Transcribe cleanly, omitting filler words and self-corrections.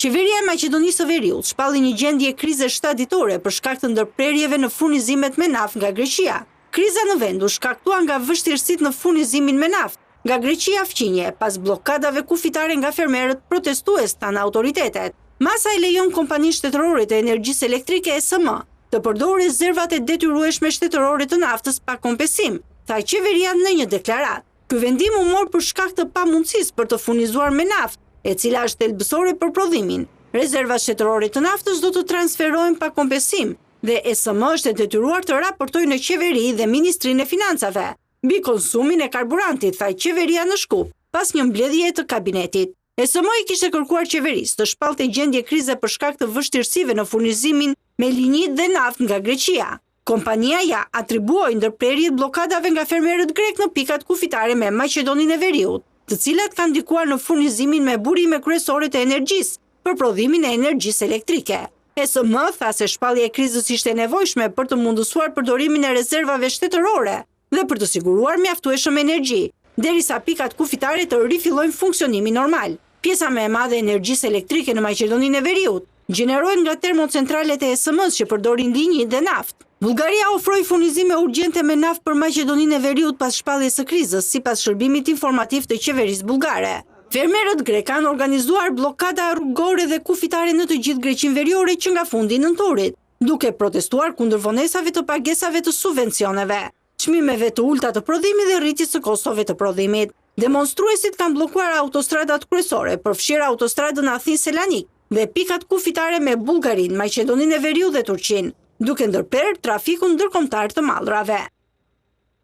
Qeveria e Maqedonisë së Veriut shpalli një gjendje krize shtatitore për shkak të ndërprerjeve në furnizimet me naftë nga Greqia. Kriza në vend u shkaktua nga vështirësitë në furnizimin me naftë nga Greqia fqinje pas blokadave kufitare nga fermerët protestues tanë autoritetet. Masa e lejon kompaninë shtetërore të energjisë elektrike SM të përdorë rezervat e detyrueshme shtetërore të naftës pa kompensim, tha qeveria në një deklaratë. Ky vendim u mor për shkak të pamundësisë për të furnizuar me naftë, e cila është thelbësore për prodhimin. Rezervat shtetërore të naftës do të transferohen pa kompensim dhe SM është e detyruar të raportojë në qeveri dhe Ministrinë e Financave mbi konsumin e karburantit, tha qeveria në Shkup, pas një mbledhjeje të kabinetit. SM i kishte kërkuar qeverisë të shpallte gjendje krize për shkak të vështirësive në furnizimin me linjit dhe naftë nga Greqia. Kompania ja atribuoi ndërprerjet blokadave nga fermerët grek në pikat kufitare me Maqedoninë e Veriut, të cilat kanë ndikuar në furnizimin me burime kryesore të energjisë për prodhimin e energjisë elektrike. SM tha se shpallja e krizës ishte nevojshme për të mundësuar përdorimin e rezervave shtetërore dhe për të siguruar mjaftueshëm energji, derisa pikat kufitare të rifillojnë funksionimin normal. Pjesa më e madhe e energjisë elektrike në Maqedoninë e Veriut gjenerohen nga termocentralet e SM-s që përdorin linjë dhe naftë. Bullgaria ofroi furnizime urgjente me naftë për Maqedoninë e Veriut pas shpalljes së krizës, sipas shërbimit informativ të qeverisë bullgare. Fermerët grek kanë organizuar blokada rrugore dhe kufitare në të gjithë Greqinë Veriore që nga fundi nëntorit, duke protestuar kundër vonesave të pagesave të subvencioneve, çmimeve të ulta të prodhimit dhe rritjes së kostove të prodhimit. Demonstruesit kanë bllokuar autostradat kryesore, përfshirë autostradën Athinë-Selanik dhe pikat kufitare me Bullgarinë, Maqedoninë e Veriut dhe Turqinë, duke ndërprerë trafikun ndërkombëtar të mallrave.